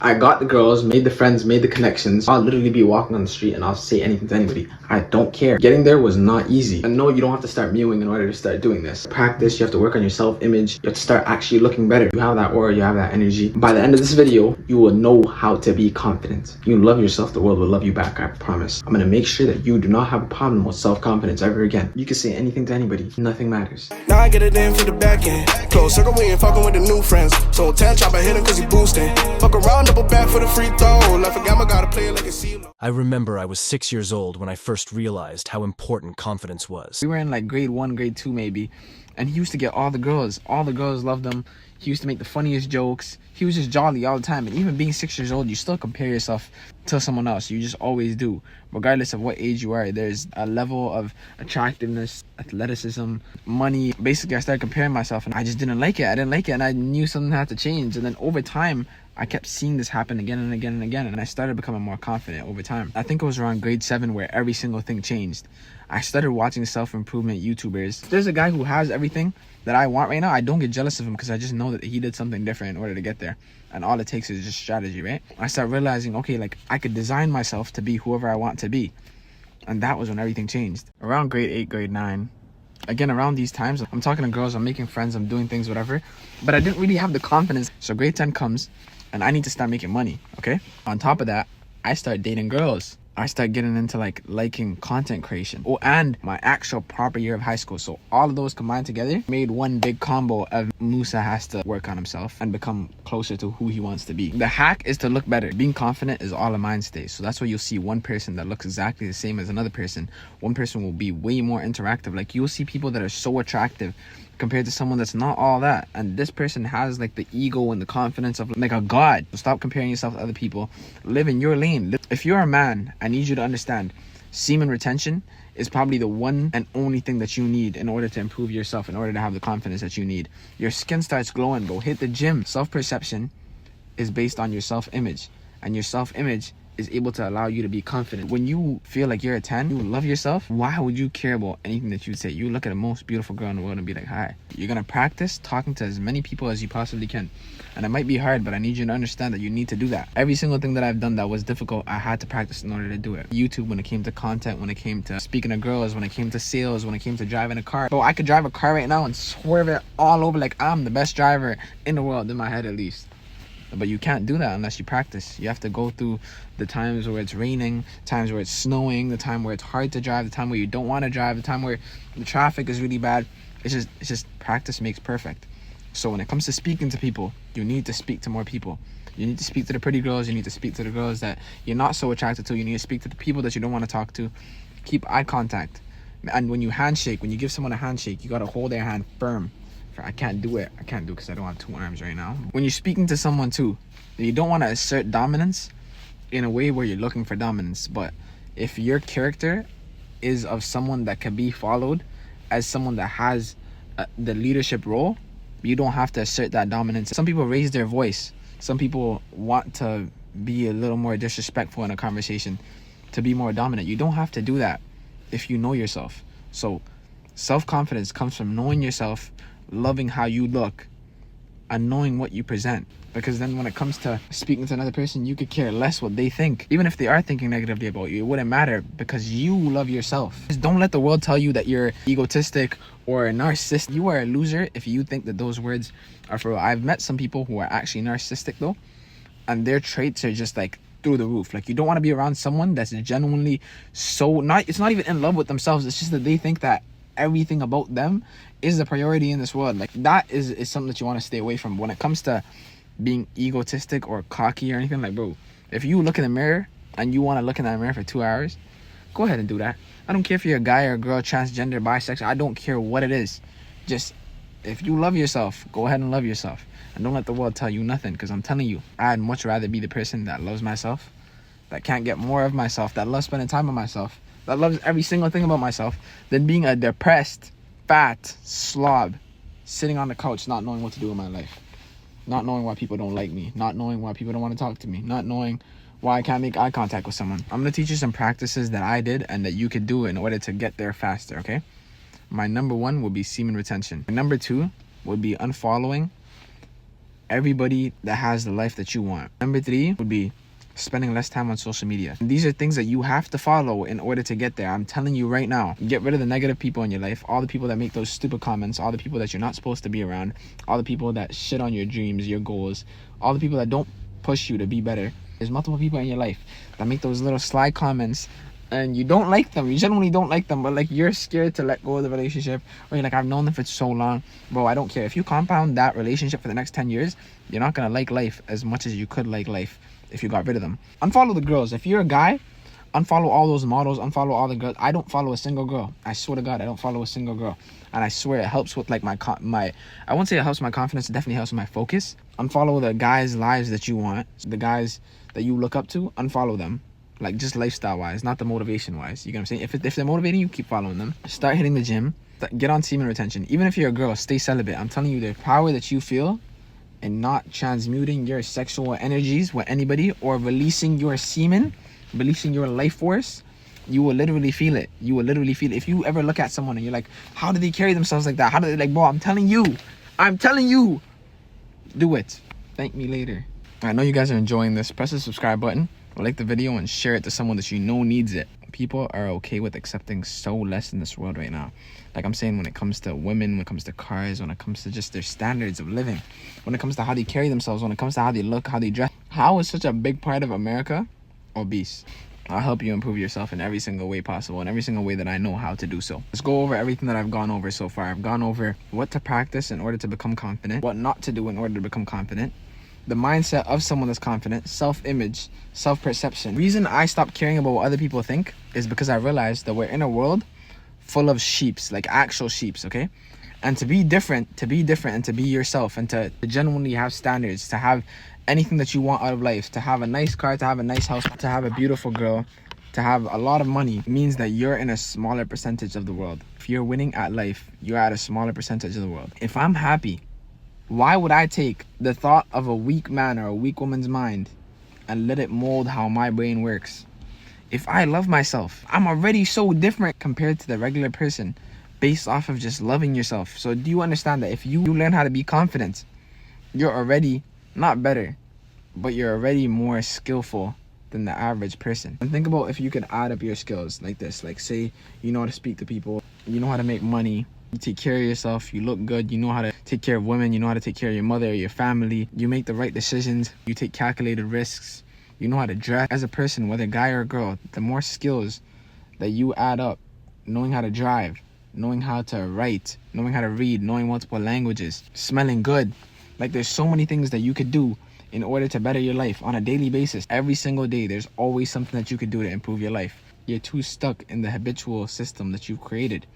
I got the girls, made the friends, made the connections. I'll literally be walking on the street and I'll say anything to anybody. I don't care. Getting there was not easy. And no, you don't have to start mewing in order to start doing this. Practice, you have to work on your self-image. You have to start actually looking better. You have that aura, you have that energy. By the end of this video, you will know how to be confident. You love yourself, the world will love you back, I promise. I'm gonna make sure that you do not have a problem with self-confidence ever again. You can say anything to anybody, nothing matters. Now I get it in for the back end. Close circle, we ain't fucking with the new friends. So 10 chopper hit him cause he boosting. Fuck around, double back for the free throw. Left a gamma, gotta play it like a CeeLo. I remember I was 6 years old when I first realized how important confidence was. We were in like grade 1, grade 2 maybe, and he used to get all the girls. All the girls loved him. He used to make the funniest jokes. He was just jolly all the time. And even being 6 years old, you still compare yourself to someone else. You just always do. Regardless of what age you are, there's a level of attractiveness, athleticism, money. Basically, I started comparing myself and I just didn't like it. I didn't like it and I knew something had to change. And then over time, I kept seeing this happen again and again and again. And I started becoming more confident over time. I think it was around grade 7 where every single thing changed. I started watching self-improvement YouTubers. There's a guy who has everything that I want right now. I don't get jealous of him because I just know that he did something different in order to get there. And all it takes is just strategy, right? I start realizing, okay, like I could design myself to be whoever I want to be. And that was when everything changed. Around grade 8, grade 9, again, around these times, I'm talking to girls, I'm making friends, I'm doing things, whatever. But I didn't really have the confidence. So grade 10 comes and I need to start making money, okay? On top of that, I start dating girls. I start getting into like liking content creation. Oh, and my actual proper year of high school. So all of those combined together made one big combo of Musa has to work on himself and become closer to who he wants to be. The hack is to look better. Being confident is all a mind state. So that's why you'll see one person that looks exactly the same as another person. One person will be way more interactive. Like you'll see people that are so attractive compared to someone that's not all that, and this person has like the ego and the confidence of like a god. So stop comparing yourself to other people. Live in your lane. If you're a man, I need you to understand semen retention is probably the one and only thing that you need in order to improve yourself, in order to have the confidence that you need. Your skin starts glowing. Go hit the gym. Self-perception is based on your self-image, and your self-image is able to allow you to be confident. When you feel like you're a 10, you love yourself, why would you care about anything that you say? You look at the most beautiful girl in the world and be like, hi. You're gonna practice talking to as many people as you possibly can. And it might be hard, but I need you to understand that you need to do that. Every single thing that I've done that was difficult, I had to practice in order to do it. YouTube, when it came to content, when it came to speaking to girls, when it came to sales, when it came to driving a car. Bro, I could drive a car right now and swerve it all over like I'm the best driver in the world, in my head at least. But you can't do that unless you practice. You have to go through the times where it's raining, times where it's snowing, the time where it's hard to drive, the time where you don't want to drive, the time where the traffic is really bad. It's just practice makes perfect. So when it comes to speaking to people, you need to speak to more people. You need to speak to the pretty girls. You need to speak to the girls that you're not so attracted to. You need to speak to the people that you don't want to talk to. Keep eye contact. And when you handshake, when you give someone a handshake, you got to hold their hand firm. I can't do it because I don't have 2 arms right now. When you're speaking to someone too, you don't want to assert dominance in a way where you're looking for dominance. But if your character is of someone that can be followed, as someone that has the leadership role, you don't have to assert that dominance. Some people raise their voice. Some people want to be a little more disrespectful in a conversation to be more dominant. You don't have to do that if you know yourself. So self-confidence comes from knowing yourself, loving how you look, and knowing what you present. Because then when it comes to speaking to another person, you could care less what they think. Even if they are thinking negatively about you, it wouldn't matter because you love yourself. Just don't let the world tell you that you're egotistic or a narcissist. You are a loser if you think that those words are for real. I've met some people who are actually narcissistic though, and their traits are just like through the roof. Like you don't want to be around someone that's genuinely so it's not even in love with themselves. It's just that they think that everything about them is the priority in this world. Like that is something that you want to stay away from. When it comes to being egotistic or cocky or anything, like bro, if you look in the mirror and you want to look in that mirror for 2 hours, go ahead and do that. I don't care if you're a guy or a girl, transgender, bisexual, I don't care what it is. Just if you love yourself, go ahead and love yourself, and don't let the world tell you nothing. Because I'm telling you, I'd much rather be the person that loves myself, that can't get more of myself, that loves spending time with myself, that loves every single thing about myself, than being a depressed, fat slob sitting on the couch not knowing what to do in my life, not knowing why people don't like me, not knowing why people don't want to talk to me, not knowing why I can't make eye contact with someone. I'm going to teach you some practices that I did and that you could do in order to get there faster, okay? My number 1 would be semen retention. My number 2 would be unfollowing everybody that has the life that you want. Number 3 would be spending less time on social media. These are things that you have to follow in order to get there. I'm telling you right now, get rid of the negative people in your life, all the people that make those stupid comments, all the people that you're not supposed to be around, all the people that shit on your dreams, your goals, all the people that don't push you to be better. There's multiple people in your life that make those little sly comments and you don't like them. You genuinely don't like them, but like you're scared to let go of the relationship, or you're like, I've known them for so long. Bro, I don't care. If you compound that relationship for the next 10 years, you're not gonna like life as much as you could like life if you got rid of them. Unfollow the girls. If you're a guy, unfollow all those models, unfollow all the girls. I don't follow a single girl. I swear to God, I don't follow a single girl. And I swear it helps with like my I won't say it helps my confidence, it definitely helps my focus. Unfollow the guys' lives that you want, the guys that you look up to, unfollow them. Like just lifestyle wise, not the motivation wise. You get what I'm saying? If they're motivating you, keep following them. Start hitting the gym. Get on semen retention. Even if you're a girl, stay celibate. I'm telling you, the power that you feel and not transmuting your sexual energies with anybody or releasing your semen, releasing your life force, you will literally feel it. You will literally feel it. If you ever look at someone and you're like, how do they carry themselves like that? How do they, like, bro, I'm telling you, do it. Thank me later. I know you guys are enjoying this. Press the subscribe button, like the video, and share it to someone that you know needs it. People are okay with accepting so less in this world right now. Like I'm saying, when it comes to women, when it comes to cars, when it comes to just their standards of living, when it comes to how they carry themselves, when it comes to how they look, how they dress. How is such a big part of America obese? I'll help you improve yourself in every single way possible, in every single way that I know how to do so. Let's go over everything that I've gone over so far. I've gone over what to practice in order to become confident, what not to do in order to become confident, the mindset of someone that's confident, self-image, self-perception. The reason I stopped caring about what other people think is because I realized that we're in a world full of sheeps, like actual sheeps, okay? And to be different and to be yourself and to genuinely have standards, to have anything that you want out of life, to have a nice car, to have a nice house, to have a beautiful girl, to have a lot of money, means that you're in a smaller percentage of the world. If you're winning at life, you're at a smaller percentage of the world. If I'm happy, why would I take the thought of a weak man or a weak woman's mind and let it mold how my brain works? If I love myself, I'm already so different compared to the regular person based off of just loving yourself. So do you understand that if you learn how to be confident, you're already not better, but you're already more skillful than the average person? And think about if you could add up your skills like this. Like say you know how to speak to people, you know how to make money, you take care of yourself, you look good, you know how to take care of women, you know how to take care of your mother or your family, you make the right decisions, you take calculated risks, you know how to dress as a person, whether guy or girl. The more skills that you add up, knowing how to drive, knowing how to write, knowing how to read, knowing multiple languages, smelling good. Like there's so many things that you could do in order to better your life on a daily basis. Every single day, there's always something that you could do to improve your life. You're too stuck in the habitual system that you've created,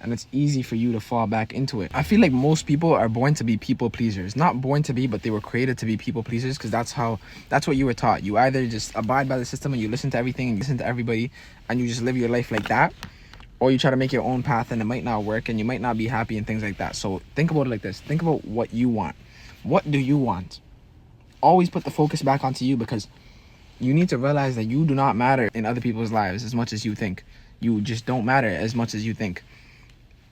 and it's easy for you to fall back into it. I feel like most people are born to be people pleasers. Not born to be, but they were created to be people pleasers because that's what you were taught. You either just abide by the system and you listen to everything and you listen to everybody and you just live your life like that, or you try to make your own path and it might not work and you might not be happy and things like that. So think about it like this. Think about what you want. What do you want? Always put the focus back onto you, because you need to realize that you do not matter in other people's lives as much as you think. You just don't matter as much as you think.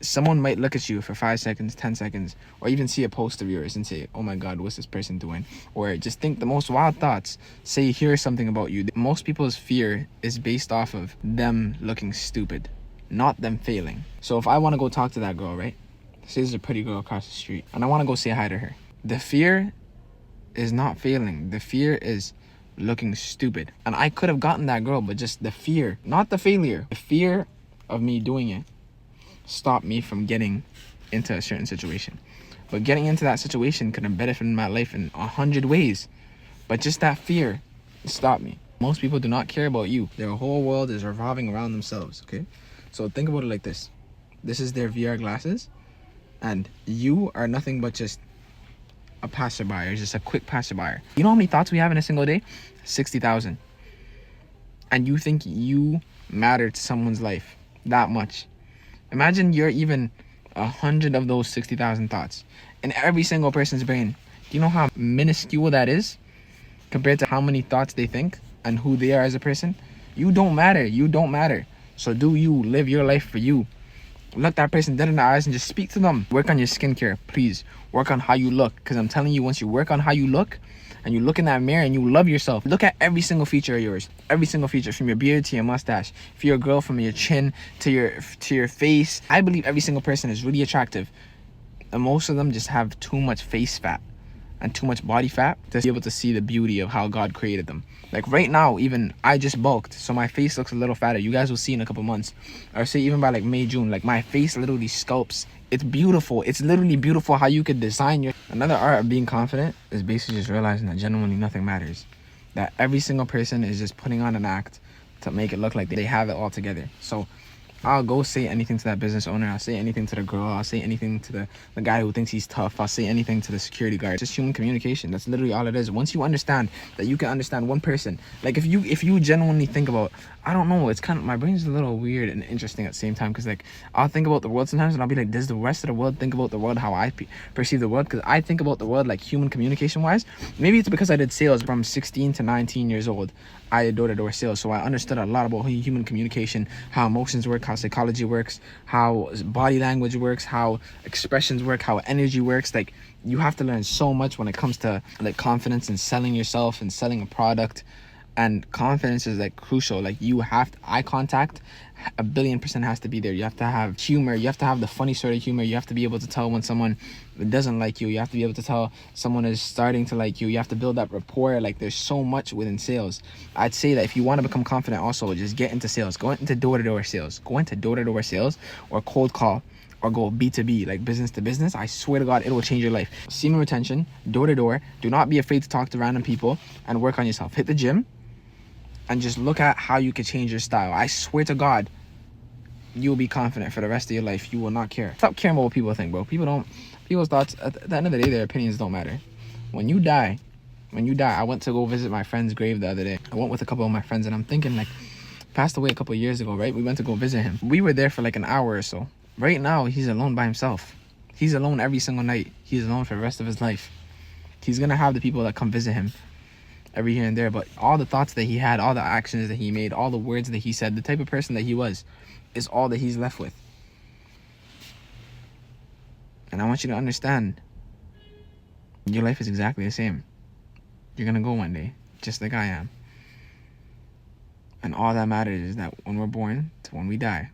Someone might look at you for 5 seconds, 10 seconds, or even see a post of yours and say, oh my God, what's this person doing? Or just think the most wild thoughts. Say, hear something about you. Most people's fear is based off of them looking stupid, not them failing. So if I want to go talk to that girl, right? Say there's a pretty girl across the street and I want to go say hi to her. The fear is not failing. The fear is looking stupid. And I could have gotten that girl, but just the fear, not the failure, the fear of me doing it stopped me from getting into a certain situation. But getting into that situation could have benefited my life in 100 ways. But just that fear stopped me. Most people do not care about you. Their whole world is revolving around themselves, okay? So think about it like this. This is their VR glasses, and you are nothing but just a passerby, or just a quick passerby. You know how many thoughts we have in a single day? 60,000. And you think you matter to someone's life that much. Imagine you're even 100 of those 60,000 thoughts in every single person's brain. Do you know how minuscule that is compared to how many thoughts they think and who they are as a person? You don't matter. You don't matter. So do you live your life for you. Look that person dead in the eyes and just speak to them. Work on your skincare, please. Work on how you look, because I'm telling you, once you work on how you look and you look in that mirror and you love yourself, look at every single feature of yours, every single feature, from your beard to your mustache, if you're a girl, from your chin to your face. I believe every single person is really attractive, and most of them just have too much face fat and too much body fat to be able to see the beauty of how God created them. Like right now, even I just bulked, so my face looks a little fatter. You guys will see in a couple months, or say even by like May, June, like my face literally sculpts. It's beautiful. It's literally beautiful how you could design your... Another art of being confident is basically just realizing that genuinely nothing matters. That every single person is just putting on an act to make it look like they have it all together. So I'll go say anything to that business owner. I'll say anything to the girl. I'll say anything to the guy who thinks he's tough. I'll say anything to the security guard. It's just human communication. That's literally all it is. Once you understand that you can understand one person, like if you genuinely think about, I don't know, it's kind of, my brain's a little weird and interesting at the same time, because like I'll think about the world sometimes and I'll be like, does the rest of the world think about the world how I perceive the world? Because I think about the world like human communication wise. Maybe it's because I did sales from 16 to 19 years old. I did door-to-door sales, so I understood a lot about human communication, how emotions work, how psychology works, how body language works, how expressions work, how energy works. Like, you have to learn so much when it comes to like confidence and selling yourself and selling a product. And confidence is like crucial. Like, you have to, eye contact 1,000,000,000% has to be there. You have to have humor. You have to have the funny sort of humor. You have to be able to tell when someone doesn't like you. You have to be able to tell someone is starting to like you. You have to build that rapport. Like, there's so much within sales. I'd say that if you want to become confident, also just get into sales. Go into door-to-door sales. Go into door-to-door sales or cold call, or go B2B, like business to business. I swear to God, it will change your life. Semen retention, door-to-door. Do not be afraid to talk to random people, and work on yourself. Hit the gym and just look at how you could change your style. I swear to God, you will be confident for the rest of your life. You will not care. Stop caring about what people think, bro. People's thoughts, at the end of the day, their opinions don't matter. When you die, I went to go visit my friend's grave the other day. I went with a couple of my friends, and I'm thinking, like, passed away a couple of years ago, right? We went to go visit him. We were there for like an hour or so. Right now, he's alone by himself. He's alone every single night. He's alone for the rest of his life. He's gonna have the people that come visit him every here and there, but all the thoughts that he had, all the actions that he made, all the words that he said, the type of person that he was, is all that he's left with. And I want you to understand, your life is exactly the same. You're gonna go one day, just like I am. And all that matters is that when we're born to when we die,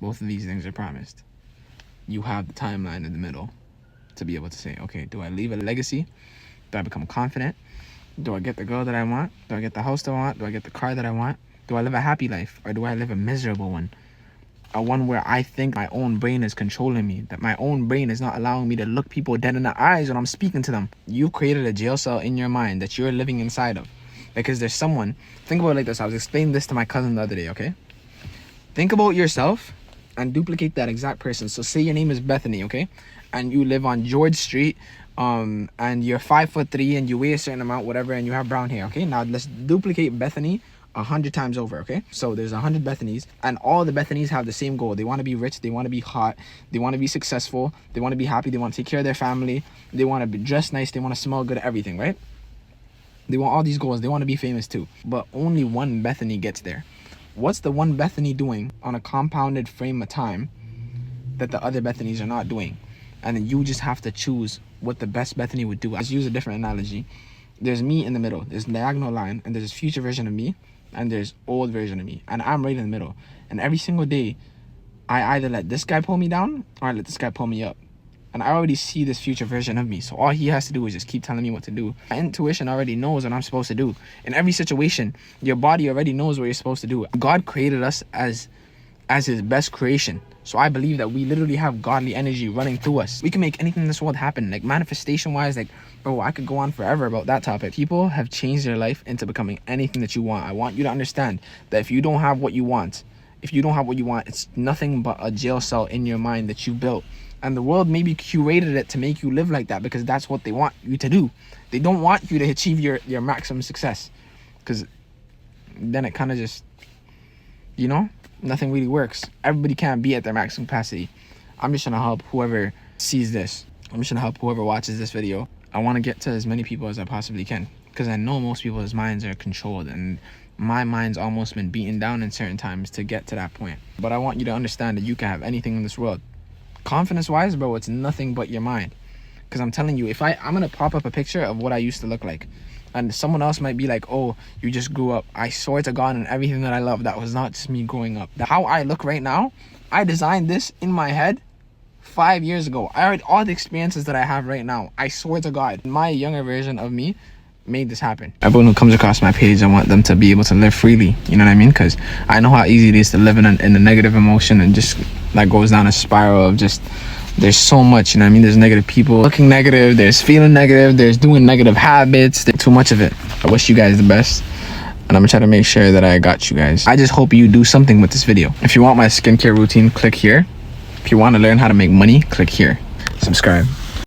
both of these things are promised. You have the timeline in the middle to be able to say, okay, do I leave a legacy? Do I become confident? Do I get the girl that I want? Do I get the house that I want? Do I get the car that I want? Do I live a happy life, or do I live a miserable one? A one where I think my own brain is controlling me, that my own brain is not allowing me to look people dead in the eyes when I'm speaking to them. You created a jail cell in your mind that you're living inside of. Because there's someone, think about it like this. I was explaining this to my cousin the other day, okay? Think about yourself and duplicate that exact person. So say your name is Bethany, okay? And you live on George Street, and you're 5'3" and you weigh a certain amount, whatever, and you have brown hair, okay? Now let's duplicate Bethany 100 times over, okay? So there's 100 Bethanies, and all the Bethanies have the same goal. They want to be rich, they want to be hot, they want to be successful, they want to be happy, they want to take care of their family, they want to be dressed nice, they want to smell good, everything, right? They want all these goals. They want to be famous too. But only one Bethany gets there. What's the one Bethany doing on a compounded frame of time that the other Bethanies are not doing? And then you just have to choose what the best Bethany would do. Let's use a different analogy. There's me in the middle. There's a diagonal line, and there's this future version of me, and there's old version of me. And I'm right in the middle. And every single day, I either let this guy pull me down, or I let this guy pull me up. And I already see this future version of me. So all he has to do is just keep telling me what to do. My intuition already knows what I'm supposed to do. In every situation, your body already knows what you're supposed to do. God created us as his best creation. So I believe that we literally have godly energy running through us. We can make anything in this world happen. Like manifestation wise, like, bro, I could go on forever about that topic. People have changed their life into becoming anything that you want. I want you to understand that if you don't have what you want, it's nothing but a jail cell in your mind that you built. And the world maybe curated it to make you live like that because that's what they want you to do. They don't want you to achieve your maximum success, because then it kind of just, nothing really works. Everybody can't be at their maximum capacity. I'm just trying to help whoever sees this. I'm just trying to help whoever watches this video. I want to get to as many people as I possibly can, because I know most people's minds are controlled, and my mind's almost been beaten down in certain times to get to that point. But I want you to understand that you can have anything in this world. Confidence wise, bro, it's nothing but your mind. Because I'm telling you, if I'm gonna pop up a picture of what I used to look like, and someone else might be like, oh, you just grew up. I swear to God, and everything that I love, that was not just me growing up. How I look right now, I designed this in my head 5 years ago. I had all the experiences that I have right now. I swear to God, my younger version of me made this happen. Everyone who comes across my page, I want them to be able to live freely. You know what I mean? Because I know how easy it is to live in a negative emotion, and just like goes down a spiral of just, there's so much, you know what I mean? There's negative people looking negative, there's feeling negative, there's doing negative habits, there's too much of it. I wish you guys the best, and I'm gonna try to make sure that I got you guys. I just hope you do something with this video. If you want my skincare routine, click here. If you want to learn how to make money, click here. Subscribe.